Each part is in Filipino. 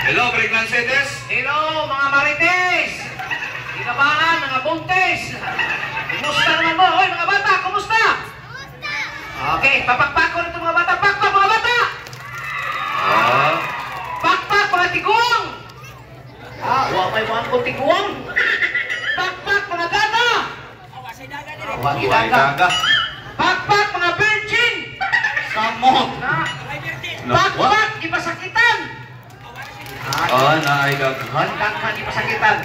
Hello, pregnancy test. Hello, mga marites! Kinabahan, mga buntis! Kumusta naman mo? Hoy, mga bata, kumusta? Okay, papakpak ko nito mga bata. Pakpak, mga bata! Pakpak, mga tigong! Wapay mo ang tigong! Pakpak, mga gata! Wagi daga. Pakpak, mga virgin! Samot. Pakpak, di pasakitan! Naay daghan. Daghan di pasakitan.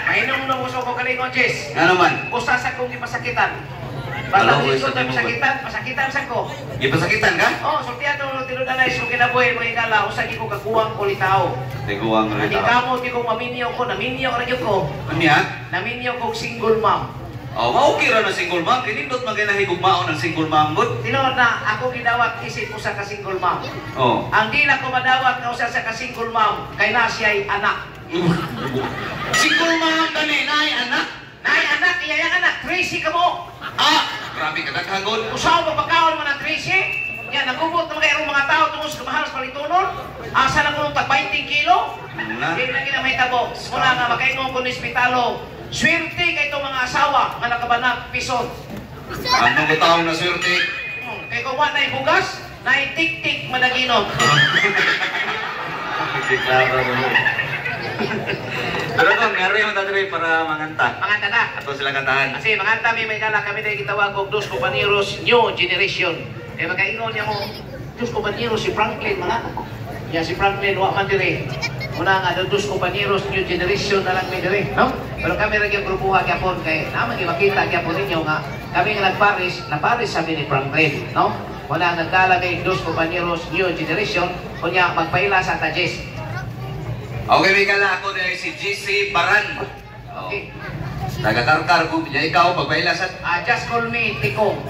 Mainom na uso ko kalingon, Jess. Nga naman. Usa sa kong di pasakitan. Alam Basta ko, isot isa na pasakitan sa ko. Ipasakitan ka? Oh, sultihan nung tinunanay so kinabuhi mo ikala, usa di ko kaguwang ko litao. Tiguang rin Hindi kamo di ko maminyo ko, naminyo ko radyo ko. Ano yan? Naminyo ko single mom. Okay ra na single mom. Kinindot maginahigugmaon ng single mom good. Tinod na ako gidawat isip usa ka single mom. Oh. Ang di na ko madawat nga usa sa ka single mom kay na siya'y anak. Single mom gani, naay anak. Nay anak, iya yang anak, Tracy ka mo. Grabe ka daghagod. Usaw ba pagkaon mo ng Tracy? Yan, nagubot na mga mga tao tungkol sa kamahal sa palitunon. Asa na ko nung tag 20 kilo? Hindi na gina may tabo. Muna nga, makaingon ko ni Spitalo. Swerte kay itong mga asawa nga nakabanag pisot. Ano ba taong na swerte? Kay kung wala na bugas, na tik-tik madaginot. Klaro mo. Pero kung ngari yung tatry para manganta. Manganta na. Ato sila kantahan. Kasi manganta may kala kami tayo gitawag og dos compañeros new generation. Kaya makaingon niya mo, dos compañeros si Franklin mga. Ya si Franklin wa man dire. Una nga dos compañeros new generation na lang may dire, no? Pero kami ra gyud grupuha gyapon kay naman makita gyapon ninyo nga kami nga na Paris sabi ni Franklin, no? Una nagkala kay dos compañeros new generation kunya magpaila sa Tajes. Okay, may kala ako na si GC Baran. Okay. Taga-karkar ko. Niya ikaw, pagpailasan. Just call me Tikong.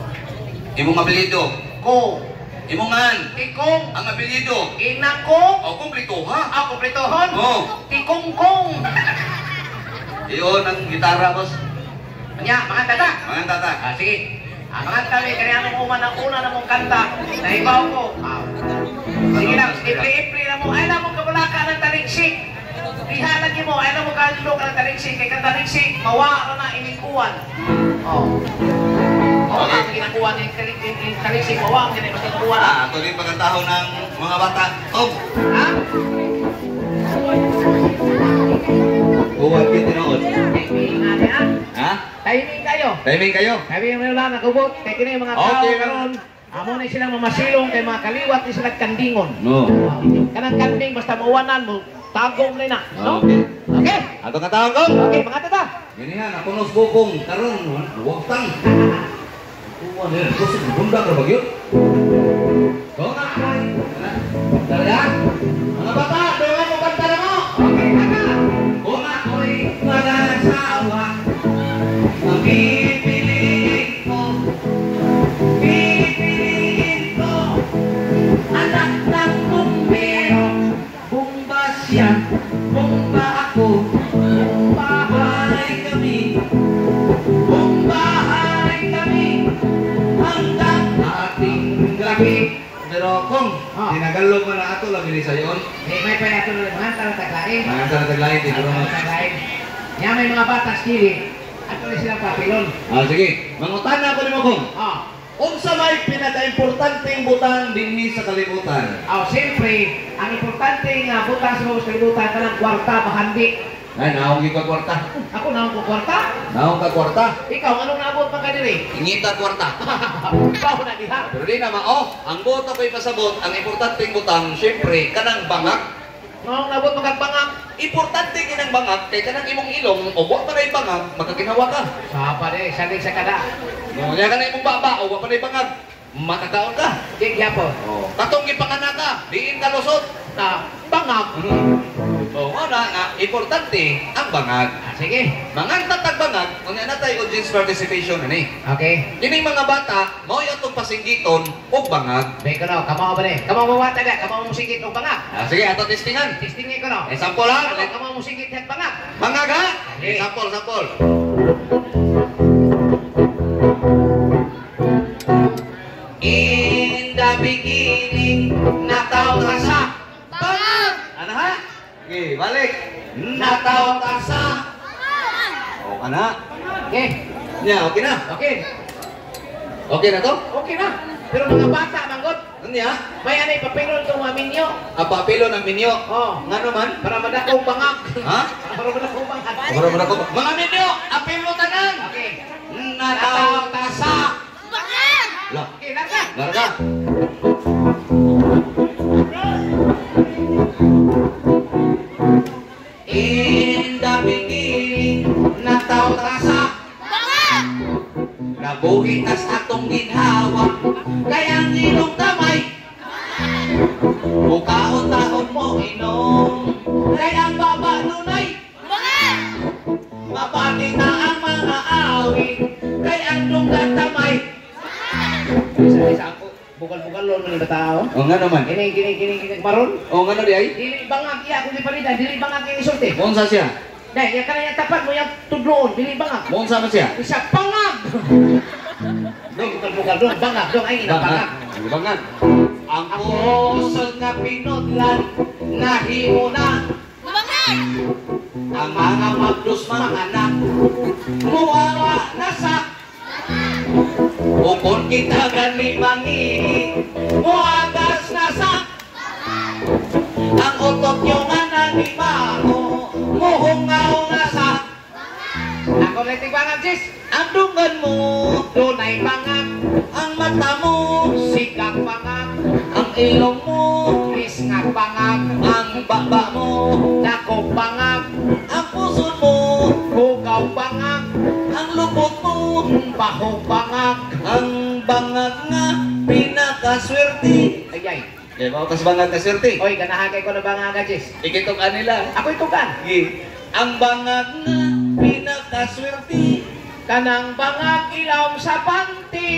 Imong apelyido. Ko. Imongan. Tikong. Ang apelyido. Inako. O, kumplito ha. Ako pretohon. Oo. Tikong-kong. Iyon ang gitara, boss. Nya, mga tata. Mga tata. Sige. Mga tabi, kaya nung uman ang una na mong kanta, naibaw ko. Sige lang, ipli-ipli na mo. Ay na mong kabulaka ng taliksik. Diha lagi mo, ay na mo kalilo ka ng taliksik. Kaya ka taliksik, mawa na inikuan. Okay. Ang ginakuha ng taliksik, mawa ang ginikuha na. Ito rin pagkataho ng mga bata. Tom. Ha? Buwan kita noon. Timing nga niya. Ha? Timing kayo. Timing kayo. Timing mo lang, nagubot. Kaya kini mga tao Okay. karon. Amo na silang mamasilong kay mga kaliwat ni sila kandingon. No. Kanang kanding basta mawanan mo, tagong na no? Okay. Okay. Ato katawag ko. Okay, mga tata. Ganyan, ako nos bukong. Karon, wagtang. Buwan yan. Gusto ko, bunda ka ba yun? Dongan ko. Talaga? Mga bata, dongan mo kanta na mo. Okay, tata. Kung ako'y mag-asawa, ang pipiliin ko, anak ng bumbero, bumba siya, bumba ako, bumbahay kami, hanggang ating laki. Pero kung tinagalog mo na ato, lagi ni sayon. May pa nato mga taglain. Mga taglain, dito naman. Taglain. Nya may mga batas kili. Ato na silang papilon. Sige, mangutan na ako ni mo kung. Ah. Unsa may pinaka-importanteng butang dinhi sa kalibutan? Siyempre, ang importante nga butang sa mga kalibutan kanang kwarta mahandi. Ay, naong ka kwarta. Ako na ko kwarta. Naong ka kwarta. Ikaw anong naabot pa ka diri? Ingita kwarta. Ikaw na diha. Pero di naman, ang buto ko'y pasabot, ang importanteng butang, syempre, kanang bangak. Anong naabot magkagbangak? Importante kinang bangak, kay kanang imong ilong, o buwan pa na yung bangak, magkaginawa ka. Sapa de, saling sa kada. No, niya ka na imong baba, o buwan pa na yung bangak, makakaon ka. Di gyapon. Katong gipangana ka, diin ka lusot. Na bangak. Nga, importante ang bangag. Sige. Mga tatagbangag, kung yan natin audience participation, Okay. Kining mga bata, mo yung itong pasinggiton o bangag. Beko no, kamo ba ni? Kamo mawata na, kamo musikit og bangak. Sige, ato testingan. Testingin ko no. Sample ha? Kamo musikit het bangak. Bangag ha? Okay. Sample. In the beginning, nataw ka sa bangag. Ano ha? Okay, balik. Nataw ka sa. O ka na. Okay. Nya, okay na. Okay. Okay na to? Okay na. Pero mga bata, manggot. Ano niya? May anay papilon itong mga minyo. Papilo ng minyo. Oh. Nga naman? Para madakong bangak. Ha? Para madakong bangak. Para mo na ko. Mga minyo, apilo tanan. Okay. Nataw ka sa. Lah, Okay, nasa. larga. In the beginning, nataw ka sa. Nabuhi tas atong ginhawa, kaya ang ilong damay. Mukaon-taon mo inom, kaya ang baba nunay. Mabati na ang mga awit, kaya ang lunggat damay. Isa-isa ako. Bukal-bukal lon ng tao. O nga naman. Kini maron. O nga na di ay? Dili bangak iya kung ipalita, dili bangak yung isulti. Monsa siya. Dahil yan kanang tapat mo yung tudloon, dili bangak. Monsa man siya. Isa pangag. Dong bukal dong bangak dong ay ina bangak. Bangat. Ang pusod nga pinudlan, nahimo na. Ang mga magdos mga anak, muwawa na sa. Ukon kita gani mangihi, muagas na sa. Ang utot nyo nga nanimaho, muhungaw na sa. Ako leting bangak sis. Ang dungan mo, Dunay bangak, ang mata mo, sikak bangak, ang ilong mo, lisngak bangak, ang baba mo, dakok bangak, ang puso mo, hugaw bangak, ang lubot mo, bahog bangak. ang bangag nga pinakaswerte. Ayay. Kaya mo kas bangag na swerte. Oy, ganahagay ko na bangak sis. Ikitok anila. Ako ito kan. Ang bangag nga pinakaswerte. Kanang bangak ilaw sa panty.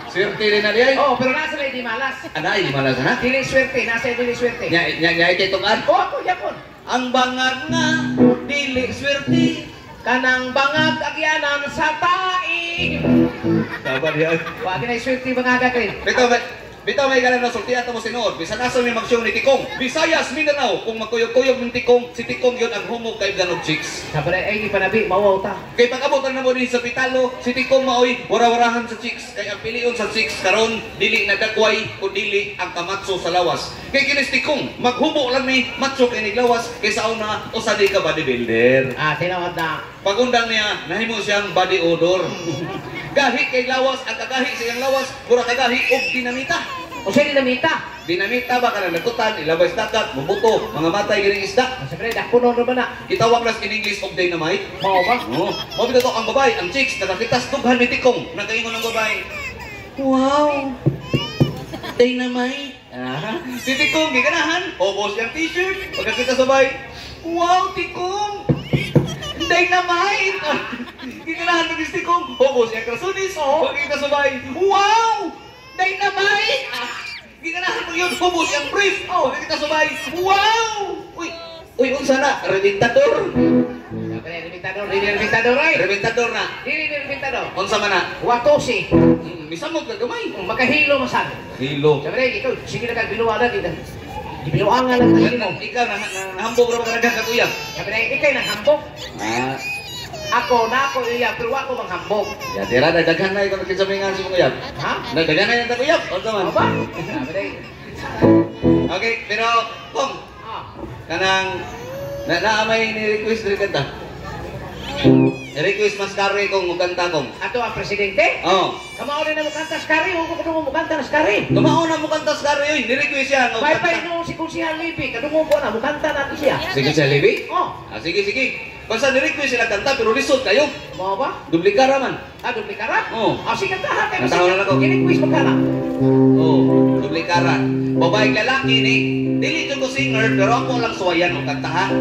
Swerte rin na diyan. Oh, pero nasa na di malas. Anay, malas na. Dili swerte, nasa dili swerte. Nya ikitok an. Oh, ako yapon. Ang bangag nga dili swerte. Kanang bangag agyanan sa tai. Dapat yan. Wa ginay swerte bangag kay. Bitaw may galang na sulti ato mo sinuod. Bisan aso ni magsiyong ni Tikong. Visayas, Mindanao. Kung magkuyog-kuyog ng Tikong, si Tikong yun ang humog kay ganog chicks. Sabi ay ni panabi mawaw ta. Kay pag-abutan na mo din sa Pitalo, si Tikong maoy, wara-warahan sa chicks. Kay ang pilion sa chicks karon dili nagagway o dili ang kamatso sa lawas. Kay kinis Tikong, maghubo lang ni matso kay niglawas kaysa una usa di ka bodybuilder. Ah, tinawad na. Pagundang niya, nahimo siyang body odor. Gahi kay lawas, ang kagahi sa iyang lawas, mura kagahi og dinamita. O siya dinamita. Dinamita ba ka na nagkutan, ilabay sa dagat, mabuto, mga matay gining isda. Sabi na puno na ba na? Itawag nas in English of dynamite. Mao ba? Oo. Mabito to ang babae, ang chicks, nakakitas dughan ni Tikong. Nagkaingon ng babae. Wow! Dynamite! Si Tikong, giganahan. Obos yung t-shirt. Pagkakita sa babae, wow, Tikong! Dynamite! Giganahan ng Tikong. Obos yung krasunis. Pagkakita sa babae, wow! Dynamite! Giganahan mo yun. Obos yung brief. Pagkakita sa babae, wow! Uy, unsa na? Reventador. Sabi na limitador, dili limitador ay. Reventador na. Dili limitador. Unsa man na? Watosi. Misamog na gamay. Makahilo masan. Hilo. Sabi na ikaw, sige na kang biluwa na dito. Biluwangan lang tayo mo. Ikaw, nahambog na ba ka kuya? Sabi na ikay nang hambog. Ah. Ako na ako iya, pero ako manghambog. Ya, tira, dagdagan na ikaw nagkisamingan si kuya. Ha? Dagdagan na yung kuya. Unsa man? Ano ba? Sabi na Okay, pero, Kong, kanang, naamay ni-request rin kanta. Request mas kare kong mukanta kong. ato ang presidente. Oo. Kamao rin na mukanta sa kari, huwag ko kadungo mukanta na sa kari. Tumaon na mukanta sa kare yun. Ni-request siya. May no si Kunsihal Lipi, kadungo ko na mukanta natin siya. Sige siya, Libby? Oh, Sige. Basta ni-request sila kanta, pero lisod kayo. mau ba? Duplikara man. Duplikara? Oo. Sige kantahan kayo. Kantahan na ako. Kini-quiz magkana. Oo, duplikara. Babaeng lalaki ni, dili ko singer, pero ako lang suwayan ng kantahan.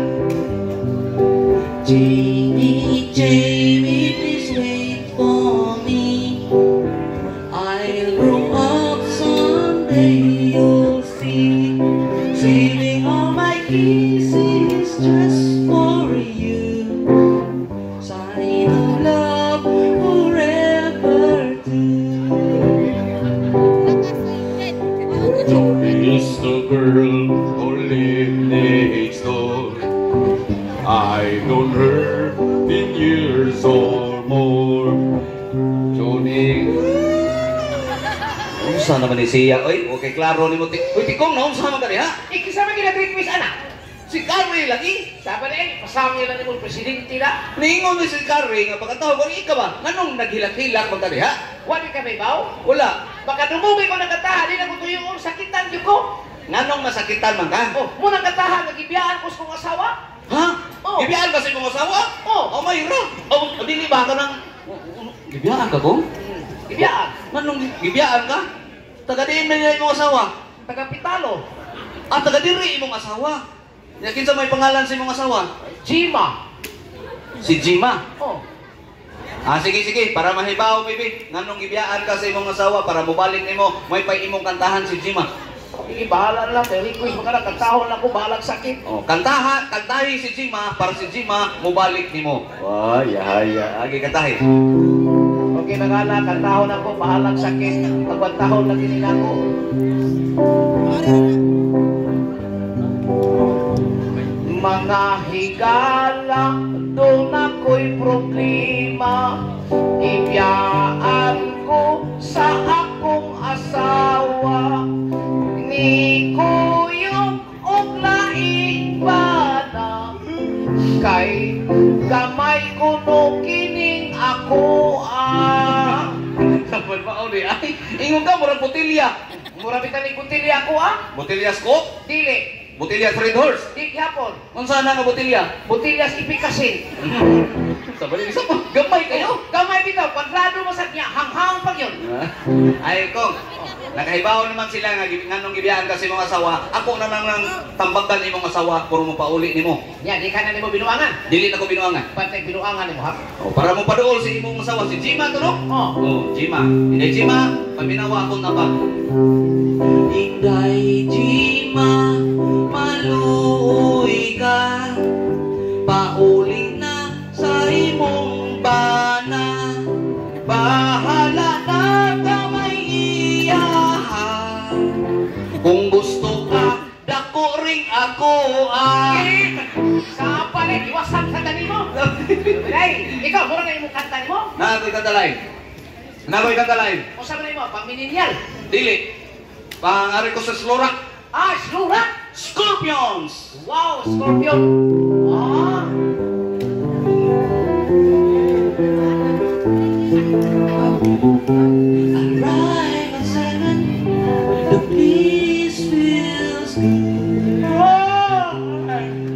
Jamie, please wait for me. I'll grow up someday, you'll see. Saving all my kisses just for you. Sign of love forever too. Don't miss the girl who lived there. waiting on her in years or more. Johnny. Unsa naman ni siya? Oy, okay, klaro ni mo. Uy, tikong na, unsa naman ka niya? Ikisama gina-request anak. Si Carrie lagi. Sabi na pasama nila ni mo presidente na. Ningon ni si Carrie nga pagkatawag ko, ikaw ba? Nganong naghilak-hilak mo ka niya? Wali ka may baw? Wala. Baka dumubi ko nagkatahan, di na ko tuyong sakitan yun ko. Nganong masakitan man ka? Oh, munang katahan, nagibiyaan ko sa kong asawa. Ha? Oh. Gibiyaan ka sa imong asawa? Oh. Oh, mayroon. Oh, dili ba ka ng... Gibiyaan ka kong? Gibiyaan. Nganong gibiyaan ka? Taga-diin na nila imong asawa? Taga-pitalo. Taga-diri imong asawa? Yakin sa may pangalan sa imong asawa? Jima. Si Jima. Oh. Sige, para mahibaw, baby. Nganong gibiyaan ka sa imong asawa para mubalik nimo, may pay imong kantahan si Jima. Sige, bahala lang. Kaya request mo ka na, kantahon lang ko, bahalang sakit. Oh, kantahi si Jima para si Jima mubalik nimo. Ay, agi kantahi. Okay na nga na, kantahon ako, bahalang sakit. Pagwantahon lang din ako. Mga higala, doon ako'y problema. Ibiyaan ko sa akong asawa. Ni kuyog og laing bana. Kay gamay ko no kining ako Sabal pa uli ay. Ingon ka murag botilya. Mura bitan ni kutilya ko Botilya scoop? Dili. Botilya Red Horse. Di gyapon. Unsa na nga botilya? Butillas ipikasin. Sabal isa pa gamay kayo. Gamay bitaw, kwadrado mo sa niya, hanghang pag yun. Ay kong. Nakahibaw naman sila nga nganong gibiyaan ka sa imong asawa. Ako na nang tambagan imong asawa puro mo pauli nimo. Yan, di ka na nimo binuangan. Dili na ko binuangan. Pantay binuangan nimo ha. Oh, para mo paduol si imong asawa si Jima to no? Oh, Jima. Hindi Jima, paminawa akong nabag. Inday Jima, maluoy ka. Pauli na sa imong bana. Bahala na kamay iyaha. Kung gusto ka, dako ring ako Sa palit, iwasan sa dani mo. Hey, ikaw, mura na yung kanta mo? Nakoy kantalain. Nakoy kantalain. O sa mo, pamininyal. Dili. Pangari ko sa Slorak. Slura? Scorpions! Wow, Scorpion. Arrive at 7. The peace feels good.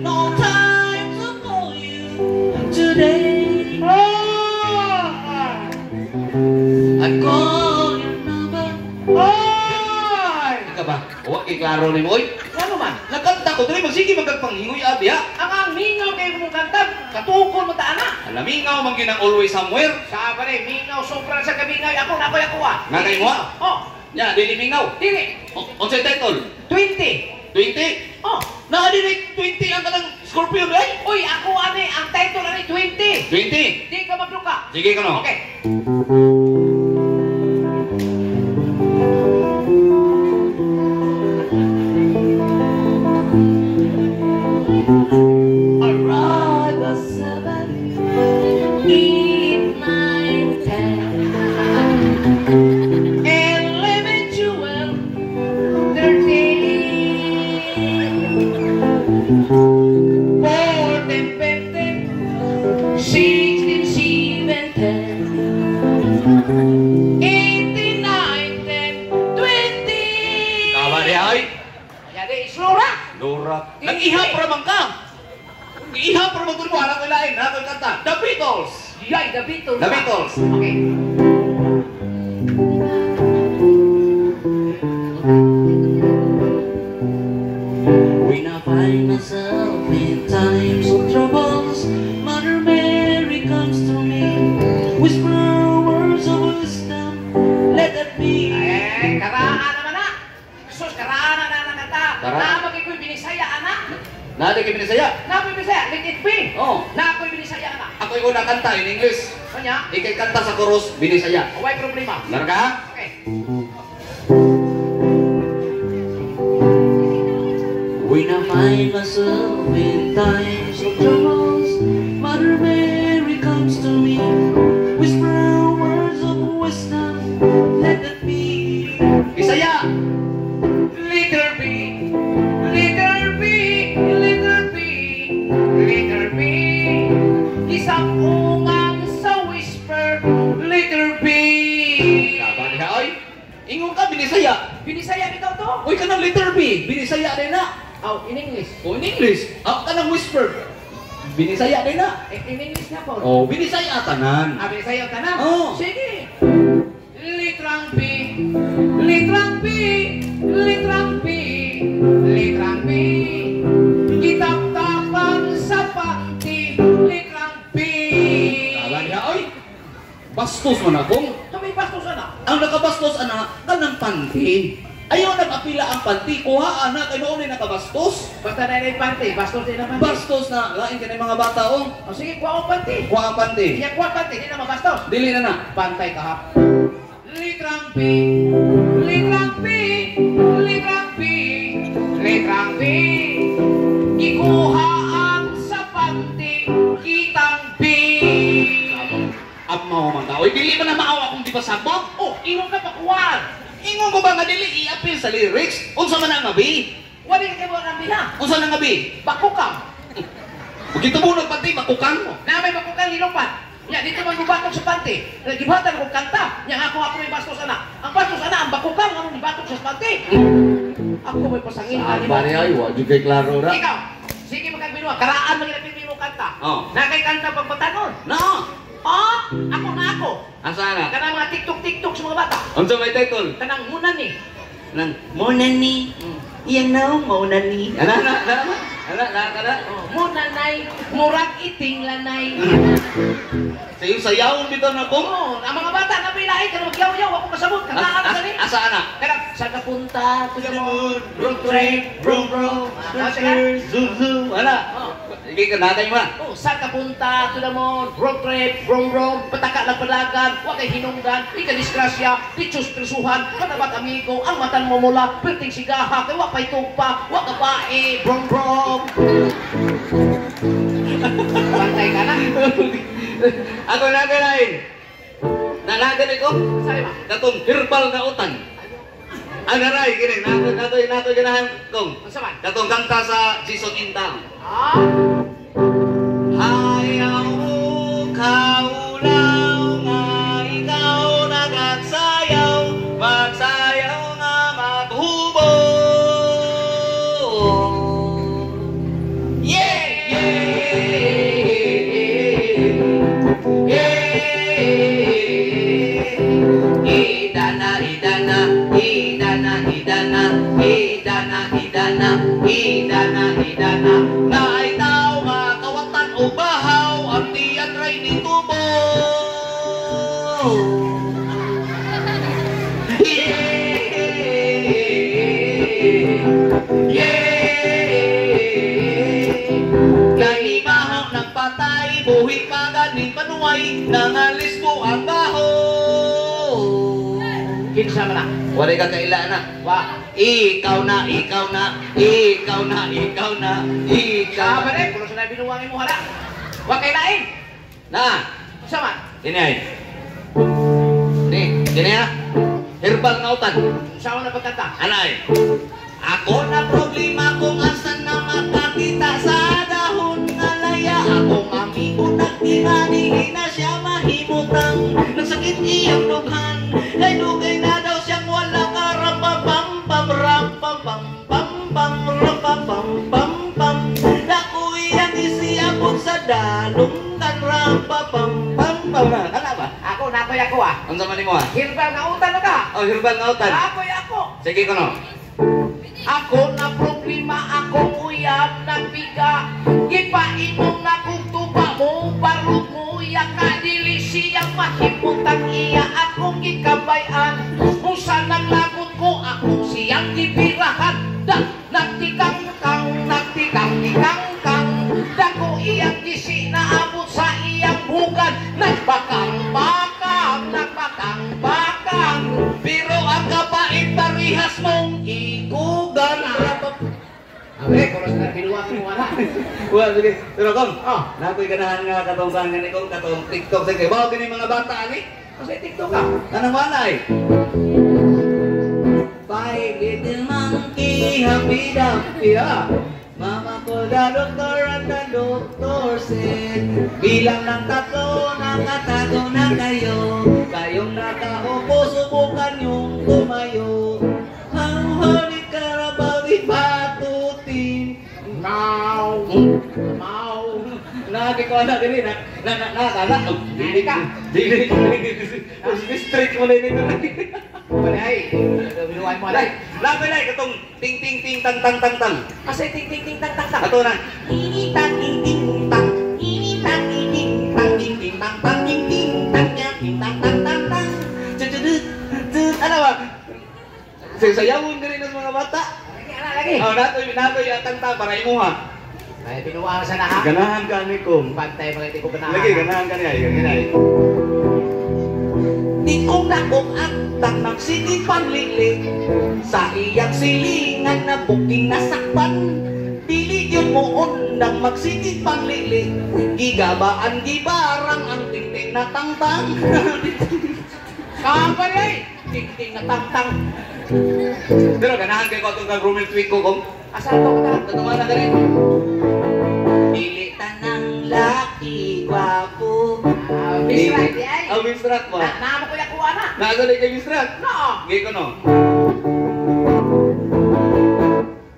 No time to call you today. I call your number. Ika ba? Huwag kay klaro ni mo. Ano man? Nagkanta ko. Dali magsige magkagpanghingoy abi ha. Ang mingaw kayo mong kanta, katukol mo ta anak. Alamingaw man ginang always somewhere. Sa pare, mingaw, sobra sa kabingaw. Ako na ko yakuha. Nga kayo mo? Oh, Ya, dili mingaw. dili. Unsay title? 20. 20? Oh, Nakadili 20 ang kanang Scorpio ay? uy, ako ang title ani 20. 20? Di ka magluka. Sige ka no. Okay. Arrive at 7, 8, 9, 10, 11, 12, 13, 14, 15, 16, 17, 18, 19, 20. Tama di ay. Yan di, islura. Dora. Nag-ihap raman ka. Nag-ihap raman ko mo. Alam ko ilain. Alam ko kanta. The Beatles. Yay, the Beatles. The Beatles. Okay. When I find myself in times of troubles, Mother Mary comes to me, whisper words of wisdom, let it be. Eh, karaan naman na. Sus, karaan na nata. Karaan? Namag iko'y binisaya, anak. Nada kayo binisaya. Nako'y binisaya, let it be. Oh. Nako'y binisaya, anak. Ako yung una kanta in English. Kanya, Ikay kanta sa chorus, binisaya. away problema. Larga? Okay. When I find myself in times of troubles, Whisper words of wisdom, let it be. Bisaya. Letter B, letter B, letter B, letter B. Isang ungang sa whisper, letter B. Laban niya, oy. Ingon ka, binisaya. Binisaya nito to? Uy, ka ng letter B. Binisaya din na. Oh, in English. O, in English. Ka ng whisper. Binisaya din na. In English na po. O, binisaya tanan. Binisaya ka na? Oo. Sige. Litrang B, litrang B, litrang B, litrang B. Kitap-tapan sa panty, litrang B. Laban niya, oy. Bastos man akong. Kami bastos na. Ang nakabastos, anak, kanang panty. Ayaw nag-apila ang panty. Kuha, anak, kay noon ay nakabastos. Basta na yung panty, bastos din naman. Bastos na. Lain ka na yung mga bata, oh. O sige, kuha ang panty. Kuha ang panty. Iya, kuha ang panty, hindi naman bastos. Dili na na. Pantay ka ha. Litrang B, litrang B, litrang B, litrang B. Ikuha ang sa panty, kitang B. Amaw man ka. Uy, dili ba na maawa kung di pa sabot? Oh, inong ka pakuwan. Ingon ko ba nga dili i-appeal sa lyrics? Unsa man ang abi? Wali ka mo ng biha. Unsa nang abi? Bakukang. Ugito mo nagpati makukang mo. Na may bakukang lilopan. Ya, dito man gubatok sa panty. Nagibatan ko kanta. Yang ako may bastos ana. Ang bastos ana ang bakukang ang gibatok sa panty. Ako may pasangin ani mo. ay, wa jud kay klaro ra. Ikaw, sige magkagbinuha. Karaan magkagbinuha mo kanta. Oh. Na kay kanta pagpatanon. No. Oh, ako na ako. Asa na? Kanang mga TikTok sa mga bata. Unsa may title? Kanang munan ni. Nang Monani. Yan na Monani. Ana. Oh, munanay, murag iting lanay. Sayo sayawon bitaw na ko. Oh, ang mga bata na pilahin kanang magyaw-yaw ako kasabot. Kanaan na ni. Asa ana? Kanang sa kapunta to the moon, road trip, brum brum. Zoom zoom. Ana. Oh. Sige ka natay mo. Oh, saan ka punta to the moon, road trip, brum brum, pataka ng palagan, huwag kay hinungdan, di ka disgrasya, di trisuhan, katabat amigo, ang matan mo mula, perting sigaha, kay wak pa'y tugpa, wak ka bae, brum brum. Bantay ka na. Ako na ganain. Nalagan ko. Saan ba? Katong herbal na utan. Ang naray, kini, nato ganahan kong. Ang saman? Katong kanta sa season in town. Ah? Ayaw kaulaw nga ikaw nagagsayaw, magsayaw nga maghubo. Yeah! Idana, idana, idana, idana, idana, idana, idana, idana. Naay tao nga kawatan o bahaw, ang tiyan ray ni tubo. Nanimahok ng patay, buhi pa ganing panuway, nangalis mo ang baho. Kinsa man na? Wala ka kaila na. Wa. Ikaw na, ikaw na, ikaw na, ikaw na, ikaw Sabi na. rin, kung saan binuwangin mo hala. Wa kay lain. Na, Sa man? sini ay. Sini na. Herbal nga utan. Sa na pagkanta? Anay. Ako na problema kung asan na makakita sa dahon nga laya. Akong amigo nagtinani na siya mahimutang. Nagsakit iyang dughan. Kay dugay na daw siyang walang karapapam pam ram pam pam pam pam ram pam pam pam pam. Naku iyang isiyabot sa dalong kan ram pam pam pam pam. Kana ba? Ako na ako ah. Unsa man nimo ah? Hirbal nga utan na ka. Oh, herbal nga utan. Ako. Sige kono. Ako na problema, akong uyab na biga. Ipainom na kong tuba mo, barog mo, iya ka dili siyang mahimutang iya akong ikabayan. Kung saan naglagot ko, akong siyang ibirahan. Nagtikang kang, dako iyang gisi na abot sa iyang bugad. Nagbakang-bakang, Pero ang kapait parihas mong ikugan. Awe, kung saan binuwang mo wala. Well, sige. Pero kung, Oh. nakoy ganahan nga katong saan gani kung katong TikTok sa kayo. Bawa gani mga bata ani. Kasi TikTok ka. Anong manay? Five little monkey, happy dumpy, ah. Mama ko the doktor at the doktor said, bilang ng tatlo, nakatago na kayo. Kayong nakaupo, subukan yung tumayo. Ang halik karabaw di patutin. Mau. Mau. Nagi ko na gani na nakala. Dili ka. Dili. Straight mo na nito. Balay. Binuhay mo alay. Lapilay katong ting ting ting tang tang tang tang. Kasi ting ting ting tang tang tang. Ato na. Ini tang ting ting tang. Ini tang ting ting tang ting ting tang tang ting ting tang ting tang tang tang tang. Ano ba? Sayawon gani ng mga bata. Lagi. Oh, natoy atang ta para imuha. Ay binuha sa na ha. Ganahan ka ni kum. Pantay mga hindi ko ganahan. Lagi ganahan ka niya, ganyan. Di ko na kung atang nagsigit panlilik sa iyang silingan na buking nasakpan. Dili yun mo undang magsigit panlilik, gigabaan gibarang ang tingting na tangtang. Kapan ay. Ting ting na tang tang. Pero ganahan kayo ko itong kag-roommate week ko kung Asal ko ka. tatungan na rin. Dili tanang laki gwapo. Bisrat ay. Oh, Mistrat mo. Nama ko yakuha na. Nasa na kay Mistrat? No. Gay ko no.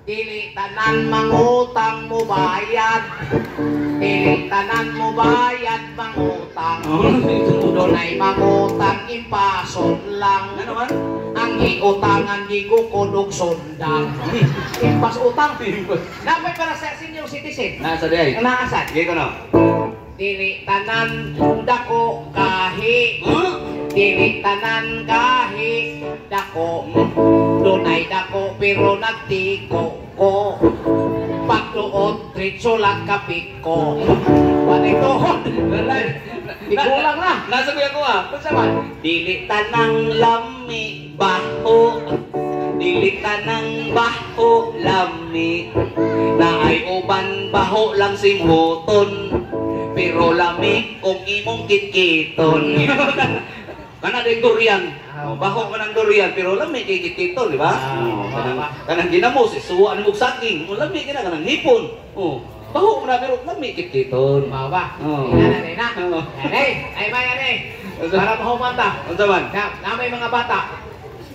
Dili tanan mangutang mo bayad. Dili tanan mo bayad mangutang. Dunay mangutang impason lang. Ano man? Ang iutangan di ko kudog sundang. Impas utang. Dapat para sa senior citizen. Nasa day. Ang naasan. Gay ko no. Dili tanan dako kahi. Huh? Dili tanan kahi dako. Dunay dako pero nagtiko ko. Pagtuot tritso lang kapiko. Panito. Ikulang na. Nasa kuya ko ah. Kung saman. Dili tanang lami baho. Dili tanang baho lami. Naay uban baho lang simhoton. Pero lami kung imong kitkiton. Kana din durian. Baho ka ng durian pero lami kay kitkiton, di ba? Kanang ginamos, isuwaan mo saking. Lami ka na kanang hipon. Baho mo na pero lami kitkiton. Mau ba? Oo. Ina na. Oo. Ay bayan eh. Para mahumanta. Unsa man? Na may mga bata.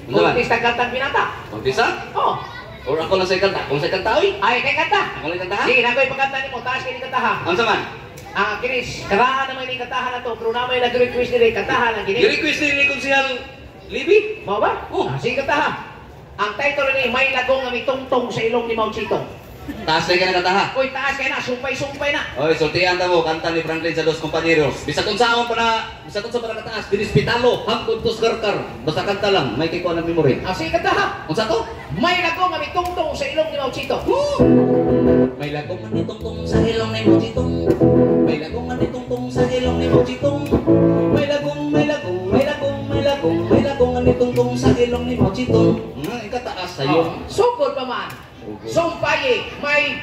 Unsa man? Artista kantang pinata. Umpisa? Oh. Or ako lang sa kanta. Kung sa kanta oy. Ay kay kanta. Ako lang kanta ha? Sige, nakoy pagkanta nimo, taas kay kanta ha. Unsa man? Ang kinis, karaan naman ni kantahan na to, pero naman yung nag-request nila kantahan ang kinis. Gi-request ni Konsehal Libby? Mau ba? Oh. Sige kantahan. Ang title ni May Lagong nga mitungtong sa ilong ni Mao Chitong. Taas na ka na kanta ha? Uy, taas kay na, sumpay-sumpay na. Oy, sultihan ta mo kanta ni Franklin sa Dos Compañeros. Bisa kung saan pa na, bisa kung sa para kataas, dinispitalo, hangtod tos garkar. Basta kanta lang, may kiko na memory. Sige kantahan. Unsa to? May Lagong nga mitungtong sa ilong ni Mao Chitong. May lagong man nitungtong sa ilong ni Mojitong. May lagong man nitungtong sa ilong ni Mojitong. May lagong man nitungtong sa ilong ni Mojitong. Ikataas sa'yo. Sukod pa man. Sumpay, may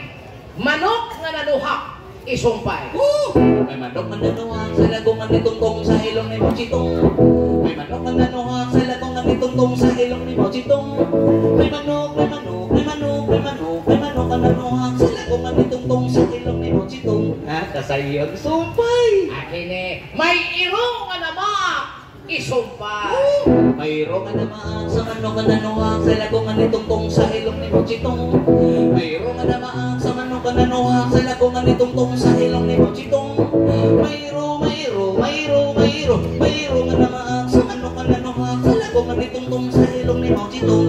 manok nga nanuhak. Isumpay. May manok man nanuhak sa lagong man nitungtong sa ilong ni Mojitong. May manok man nanuhak sa lagong man nitungtong sa ilong ni Mojitong. May manok man nanuhak sa lagong man nitungtong sa ilong ni Mojitong. Kasayon, sumpay. Akin eh, may iro nga namak. Isumpay. Mayroong ka naman sa manok ka nanuhak sa lagong nga nitungtong sa ilong ni Mojitong. Mayroong ka naman sa manok ka nanuhak sa lagong nga nitungtong sa ilong ni Mojitong. Mayroong ka naman sa manok ka nanuhak sa lagong nga nitungtong sa ilong ni Mojitong.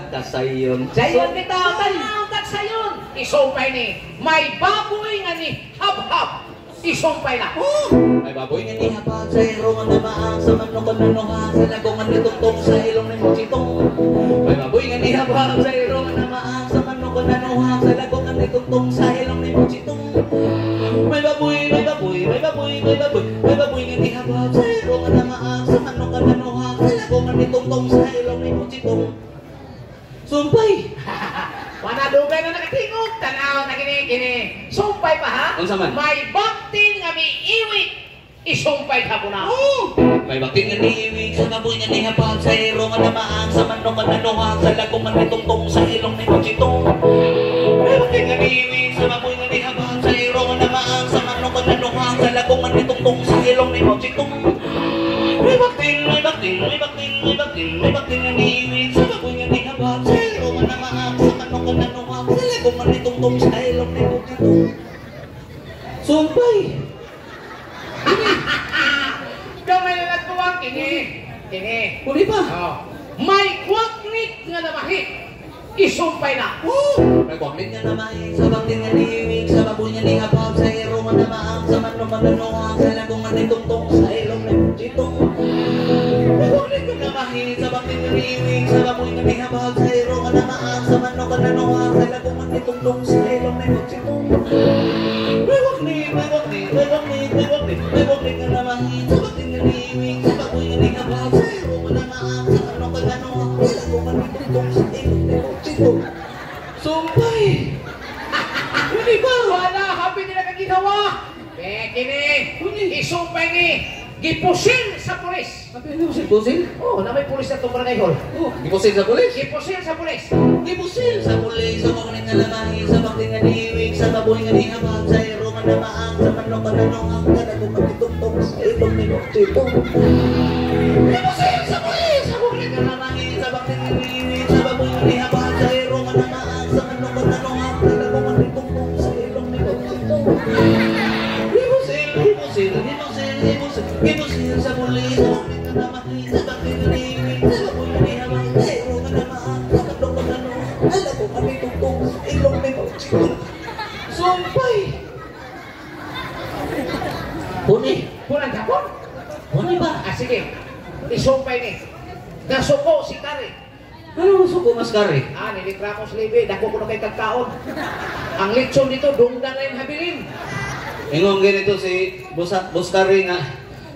Kasayon. Sayon bitaw, tanaw tak sayon. Isumpay ni, may baboy nga ni hab-hab. Isumpay na. May baboy nga ni hapag sa iro nga namaan sa manok ka nanuhak sa lagong nga nitungtong sa ilong ni Mojitong. May baboy nga ni hapag sa iro nga namaan sa manok ka nanuhak sa lagong nga nitungtong sa ilong ni Mojitong. May baboy nga ni hapag sa iro nga namaan sa manok ka nanuhak sa lagong nga nitungtong sa ilong ni Mojitong. Sumpay! Wana dugay na nakatingog, tanaw na kini. Sumpay pa ha? Unsa man? May baktin nga may iwit. Isumpay ka po na. May bakit nga niwig sa kaboy nga nihapag sa iro nga namaang sa manok nga nanuhag sa lagong nga nitungtong sa ilong ni Pachitong. May bakit nga niwig sa kaboy nga nihapag sa iro nga namaang sa manok nga nanuhag sa lagong nga nitungtong sa ilong ni Pachitong. May bakit nga niwig sa kaboy nga nihapag sa iro nga namaang sa manok nga nanuhag sa lagong nga nitungtong sa ilong ni Pachitong. Sumpay! Gamay na nagtuwang kini. Kini. Huli pa! Oh. May kwaknit nga namahit. Isumpay na. May kwaklit nga naman sa bakit nga niwig sa baboy nga nihapag sa iro nga namaang sa manok nga nanuhag sa lagong nga nitungtong sa ilong ni Pachitong. May kwaklit nga naman sa bakit nga niwig sa baboy nga nihapag sa iro nga namaang sa manok nga nanuhag sa lagong nga nitungtong sa ilong ni Pachitong. May kwaklit nga naman sa bakit nga niwig sa baboy nga nihapag sa iro nga namaang sa manok nga nanuhag sa lagong nga nitungtong sa ilong ni Pachitong. Sumpay! Hindi ba? Wala habi nila kang ginawa. Kini. Isumpay ni. Gipusin sa pulis. Sabi niyo si Pusin? Oh, na may pulis na itong barangay hall. Oh, gipusin sa pulis. Gipusin sa pulis. Gipusin sa pulis sa mga nga lamahin sa bakit nga niwig sa baboy nga nihabag sa iro nga namaang sa manok nga nanuhag nga nagong magitugtog sa ilong ni Pachitong. Gipusin sa pulis sa mga nga lamahin sa bakit nga niwig sa baboy nga nihabag sa iro nga namaang sa manok nga nanuhag nga nagong magitugtog sa ilong ni Pachitong. Gipusin sa pulis sa bakit nga lamahin sa bakit nga niwig sa baboy nga nihabag sa iro nga namaang sa manok nga nanuhag nga nagong magitugtog sa ilong ni Pachitong. Sumpay! Huni! Pulang kapon. Huni ba? Sige. Isumpay ni. Nasuko si Kari. Ano gusto ko mas kari? Nilitramos libe. Dako ko na kay kagkaon. Ang lechon dito, dungdan na yung habilin. Ingong ganito si Boss Kari nga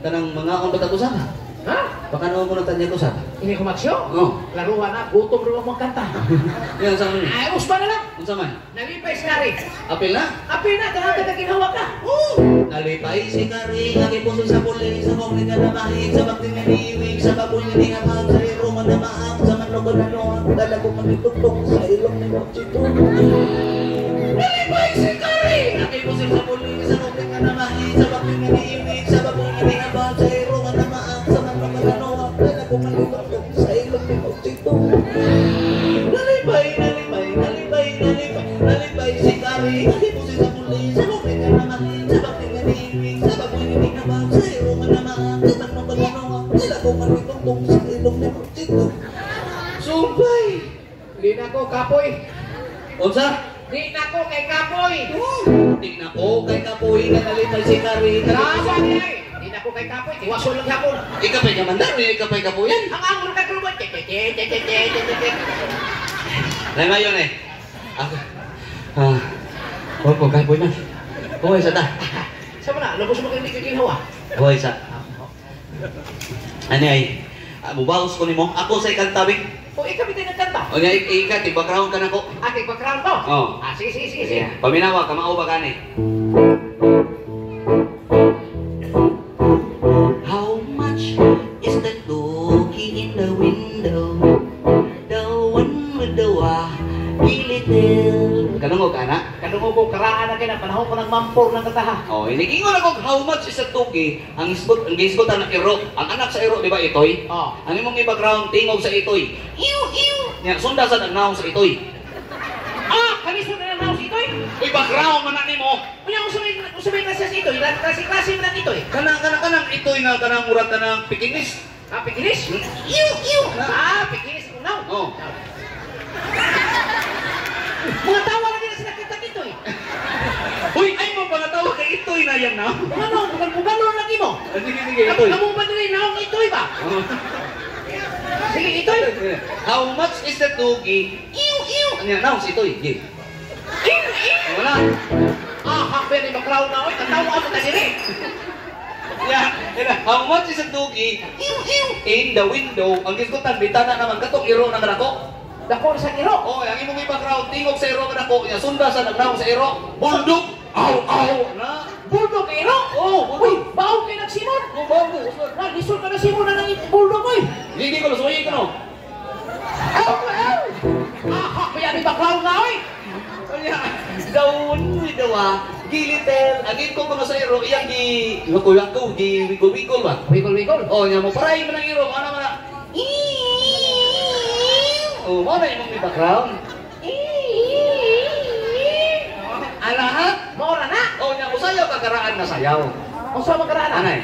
tanang mga akong ba't ako sana? Ha? Baka naman ko natanya ko sana. Ini kumaksyo? Oo. Laruan na. Gutom rin mo magkanta. Yan sa amin. Ay, uspa na lang. Kung sa man? Nalipay si Kari. Apil na? Apil na. Talaga na ginawa ka. Nalipay si Kari, nakipuso sa pulis, sa kong nga namahin, sa bakit nga niwig, sa baboy nga nihabag, sa iro nga namaang, sa manok nga nanuhag, dalagong magitugtong sa ilong ni Pachitong. Nalipay si Kari, nakipuso sa pulis, sa kong nga namahin, sa bakit nga niwig, sa baboy nga nihabag, sa iro nga namaang, sa manok nga nanuhag, dalagong magitugtong sa ilong ni Pachitong. Nalipay si Kari, nakipuso sa pulis, sa kong nga namahin, sa bakit nga niwig, sa baboy nga nihabag, sa iro nga namaang, sa manok nga nanuhag, dalagong magitugtong sa ilong ni Pachitong. Sumpay! Di na ko kapoy. Unsa? Di na ko kay kapoy. Di na ko kay kapoy nga nalipay si Kari. Drama niya eh. Di na ko kay kapoy. Tiwasol lang hapon. Ikapay ka mandar, ikapay kapoyan. Ang angol ka kulubot. Na ngayon eh. Huwag po kapoy na. Huwag sa ta. Sama na, lubos mo kayo hindi kikinawa. Huwag sa. Ano ay? Bubaos ko ni mo. Ako sa ikang tabing. O ikaw bitay nagkanta. O nga, ika, background ka na ko. Ating background to. Oo. Sige. Paminawa, kamao ba ka ni? How much is that cookie in the window? The one with the wacky little. Kanungo ka na? Kanungo ko, karaan na kayo na panahon ko ng mampor ng kataha. Oh, inigingon ako how much is that cookie? Ang gisgot ang iro. Ang anak sa iro, di ba itoy? Oh. Ang imong i-background, tingog sa itoy. Iw! Nya, sunda sa nagnaong sa itoy. Kanis mo na lang si Itoy. Uy, background man ni mo. Kuya, usabay klase si Itoy. Klase mo ng Itoy. Kanang itoy na kanang murat ka ng pikinis. Pikinis? Iw! Pikinis. Unaw. Oh. Mga tawa na din na sila kita Itoy. Uy, ay mo pangatawa kay itoy na yan na. Bugalo lagi mo. Sige, itoy. Kamu ba din naong Itoy ba? Sige, Itoy. How much is the cookie? Iw! Ano yan? Naong si itoy. Give. Wala. Hakbe ni background na. Oy, katawa mo na diri. Yeah. How much is the cookie? Iw! In the window. Ang gisgutan, bitana naman. Katong iro na kanako. Dako sa iro. Oh, ang imong i-background, tingog sa iro kanako. Sunda sa nagnaong sa iro. Buldog. widawa, gilitel, agin ko mga sa iro, iyang lukuyato, wigol-wigol ba? Wigol-wigol. Oh, nya mo paray man ang iro, ano man na? Oh, mo na imong background. Ana ha? Maura na. Oh, nya mo sayaw kakaraan na sayaw. O sa magkaraan. Anay.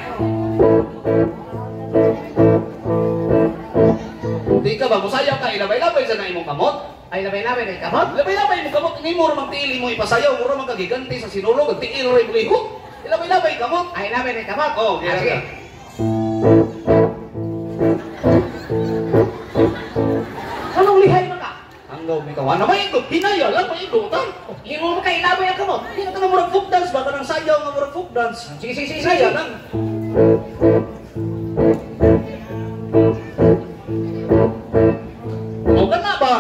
Di ka ba mo sayaw ka ilabay-labay sa na imong kamot? Ay, labay-labay na ikamot. Labay-labay mo kamot, ni mo ramang tiili mo ipasayaw, mo ramang kagiganti sa sinulog, at tiil rin mo liho. Ilabay-labay kamot. Ay, labay na ikamot. Oh, Ah, sige. Anong lihay mo ka? Hanggaw may kawan. Naman ito, hinaya lang, may igutan. Hingo mo ka ilabay ang kamot. Hindi na ka na murag folk dance, baka nang sayaw nga murag folk dance. Sige, sige, sige, Hinaya sige. lang. O ka na ba?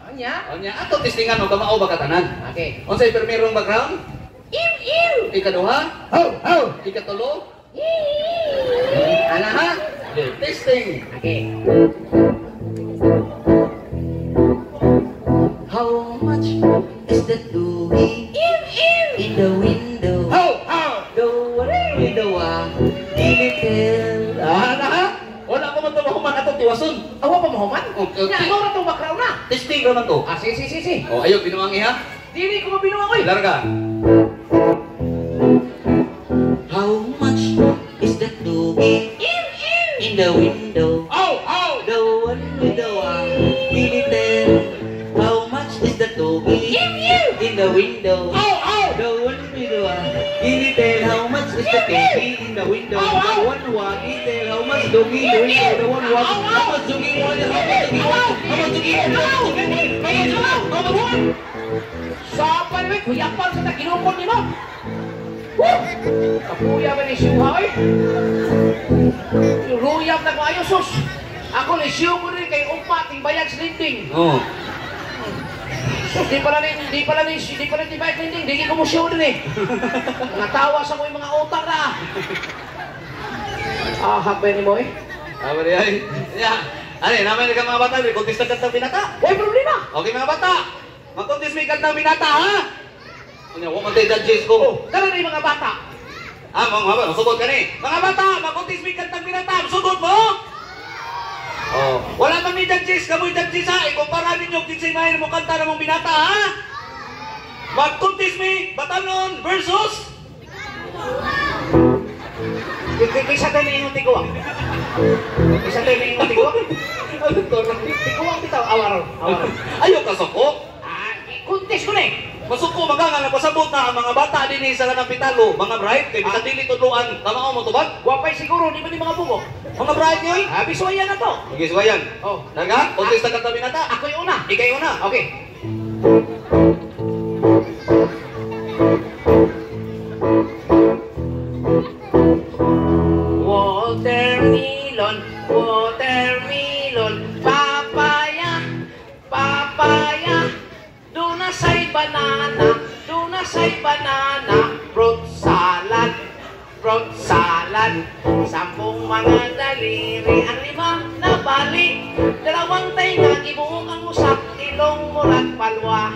Anya? O niya, ato testingan o kamao ba katanan? Okay. O sa'y permirong background? Iw! Ikaduha? Ho! Ho! Ikatulo? Iw! Ana ha? Testing. Okay. How much is the doogie in the window? Ho! Ho! The window, dilitel. Ana ha? Wala ko man tumahuman atong tiwason. Awa pa mahuman? Okay. Nga, mo na itong background na. Testing naman to. Ah, sige, sige, sige. O ayaw, binuangi ha? Dili ko mabinuang ko eh. Larga. How much is the doogie in the window? Oh! Oh! The window, dilitel. How much is the doogie in the window? Oh! Oh! The window, dilitel. How much is the doogie in the window? The one detail. How much doogie in the window? The one how much doogie in the window? How much doogie in the window? Sa paliwit, huyapan sa takinupon ni mo. Woo! Kapuya ba ni Siuha eh? Ruyap na ko ayo sus. Ako ni Siu ko rin kay umpa ting bayad sa dinding. Oh. Sus, di pala ni bayad sa dinding. Di ko mo Siu din eh. Natawa sa mo yung mga utak na. Ah, hapay ni mo eh. Apa dia? Ya. Ano, naman ka mga bata, may contest na kantang binata. May problema. Okay mga bata, mag-contest may kantang binata ha? Ano, huwag matay judges ko. Kala na yung mga bata. Ah, mga bata, masugod ka ni. Mga bata, mag-contest may kantang binata, masugod mo? Oh, wala man ni judges, kamoy judges ha. Ikumpara ninyo, kinsay mahin mo kanta na mong binata ha? Mag-contest may batanon versus Kisa tayo na yung tiguang. Kisa tayo na yung tiguang. Tiguang bitaw, awaraw. ayaw ka suko. Ah, kuntis ko na eh. Masuko mga nga napasabot na ang mga bata din sa kanang pitalo, mga bright, kay bisa dili tudluan, kamao mo tubag? Wapay siguro, di ba ni mga bugo? Mga bright nyoy? Ah, bisuayan na to. Sige, suwayan. Oh. Naga, contest na kanta binata. Ako yung una. Ikay una. Okay. Watermelon, papaya, papaya, dunasay banana, fruit salad, sampung mga daliri, ang lima na bali, dalawang tainga, ibuong ang usak, ilong murat palwa,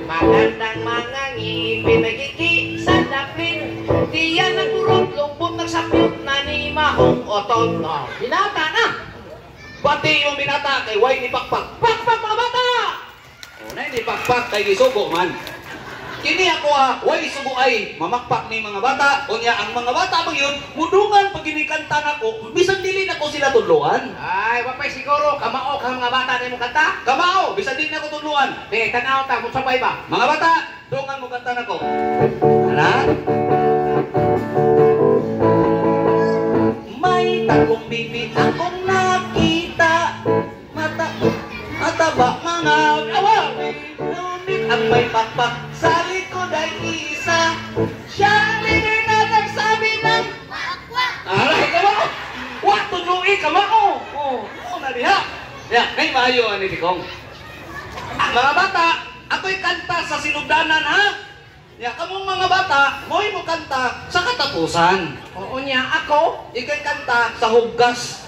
magandang mga ngipin, nagiki sa daplin, diyan nagurot, lumpot nagsapyot na ni mahong otot, no, binata na, Pati yung binata kay Way ni Pakpak. pakpak mga bata! O na ni Pakpak kay gisugo man. Kini ako way sugo ay mamakpak ni mga bata. Unya ang mga bata bang yun, mudungan pag ginikanta nako, bisan dili nako sila tudluan. Ay, wapay siguro, kamao ka mga bata na mo kanta? Kamao, bisan dili nako tudluan. Di, tanaw ta, kung sabay ba? Mga bata, dungan mo kanta nako. Ana? May takong bibi akong nakita. Mataba mga awal. Ngunit ang may pakpak sa likod ay isa. Siya ang leader na nagsabi ng Aray, kamao. Wa tudluin kamao. Oh na diha. Ya, nay maayo ani Tikong. Mga bata, ako'y kanta sa sinugdanan ha. Ya, kamong mga bata, mo'y mo kanta sa katapusan. Oo niya, ako? Ikay kanta sa huggas.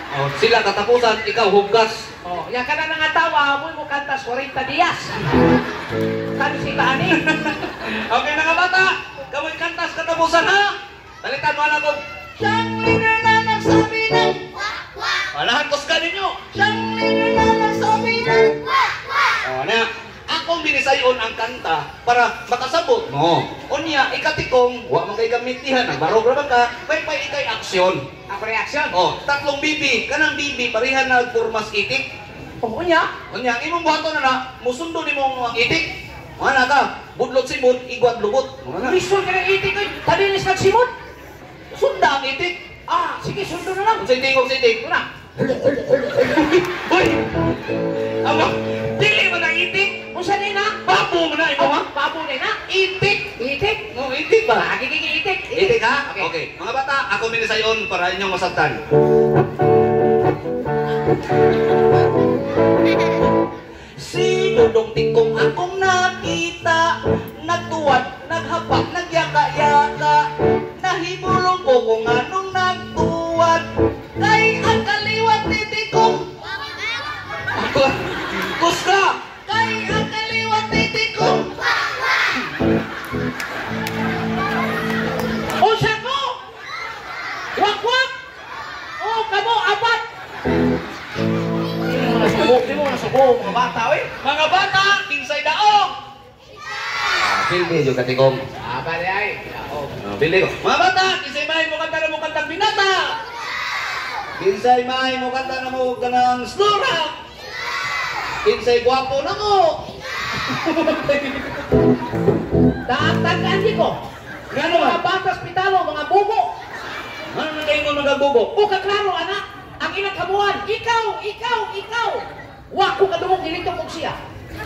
Oh, sila katapusan, ikaw huggas. Oh, yan ka na nangatawa, mo kanta 40 Dias. kanisita ani. Okay mga bata, kamoy kantas katapusan ha. Dalitan mo na ko. Siyang leader na nagsabi ng Malahan kusga ninyo. Siyang leader na nagsabi ng O na, akong binisayon ang kanta para makasabot mo. Unya, ikatikong, wa man kay gamitihan, nagbarog ra ka, may ikay aksyon. Ako reaction. O, tatlong bibi, kanang bibi, parihan na nagpurmas itik. Oh, unya. Unya, imong buhaton na na, musundo ni mong itik. Mga na ka, budlot simod, igwat lubot. Mga na. Misol ka ng itik ko. Talinis nagsimot. Sunda ang itik. Ah, sige, sundo na lang. Kung sa itik, Ito na. Uy! Amo, dili mo na itik. Kung saan na? Babo mo na, ikaw ha? Babo na na. Itik. Itik. No, itik ba? Gigi, itik. Itik ha? Okay. Okay. Mga bata, ako minisayon para inyong masaktan. Si Dudong Tikong akong nakita, nagtuwad, naghapak, nagyaka-yaka, nahibulong ko kung anong nagtuwad, kay ang kaliwat ni Tikong. Kusga! Kay ang kaliwat ni Tikong. O siya ko! Wak-wak! O, kamo, apat! Di mo nasubo, mga bata, oy! Mga bata, kinsay daong! Pildi yung katikong. Apat ay. Pildi ko. Mga bata, kinsay mahay mo kanta na mo kantang binata! Kinsay mahay mo kanta na mo kanang snora! Kinsay gwapo na mo! Taag-tagaan di ko. Gano Mga ba? batas pitalo, mga bubo. Ano na kayo mo nagabubo? O kaklaro, anak. Ang ilang kamuhan. Ikaw! Wako ka dumong dilito kong siya.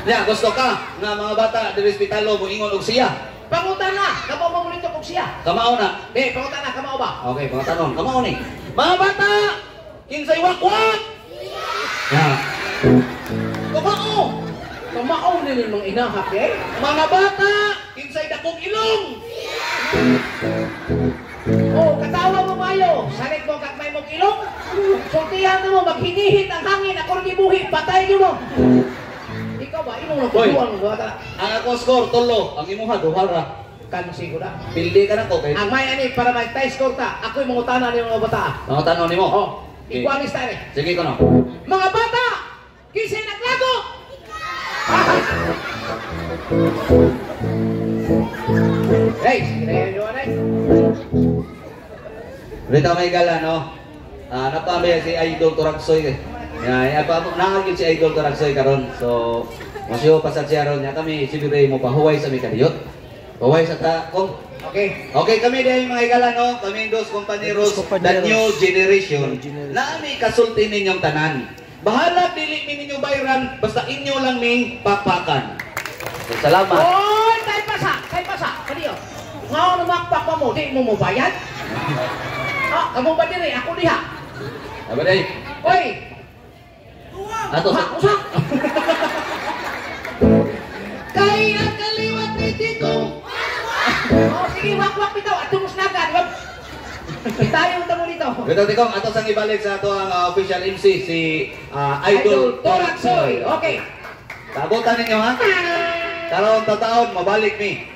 Ya, gusto ka nga mga bata di hospitalo mo ingon og siya. Pangutan na, kamo mo dilito kong siya. Kamao na. Pangutan na, kamo ba? Okay, mga tanong. Kamao ni. Mga bata, kinsay wakwak! Ya. Kamao! Kamao nilin mga inahak eh. Mga bata, kinsay dakong ilong! Oh, katawa mo mayo. Salit mo kakmay mong ilong. Sultihan mo, maghinihit ang hangin. Ako rin ibuhi, patay niyo mo. Ikaw ba? Imo mo kutuan mo ba? Ang akong score, tolo. Ang imuha, duhara. Kan sigura. Pildi ka na ko, kay. Ang may ani para may tie score ta. Ako yung mga tanan ng mga bata. Mga tanong ni mo. Oh, Okay. ikuanis tayo. Sige ko no. Mga bata! Kisay naglago! Hey, sige na yun yun ay. Rita may gala, no? Napamaya si Idol Turagsoy. Nakagil si Idol Turagsoy karon. So, masyo pasag siya ron. Kami, sibigay mo pa, huway sa may kaniyot. Huway sa ta, kung Okay. okay, kami dahil mga igala, no? Kami dos compañeros, the new generation, na kami kasulti ninyong tanan. Bahala, dili mi ninyo bayran, basta inyo lang ning pakpakan. So, salamat. Oy, tayo pasa. Kaniyo. Ngaw namakpak pa mo, di mo mo bayad? Kamu ba diri? Ako diha. Aba day. Oy! Ato sa... Usap! Kaya kaliwat ni Tikong! Oh, sige, wak-wak bitaw. At tumus na ka, di ba? Itayo mo dito. Gito tikong, ato sang ibalik sa ato ang official MC, si Idol Toraksoy. Okay. Tabutan ninyo ha? Karon taon, mabalik mi.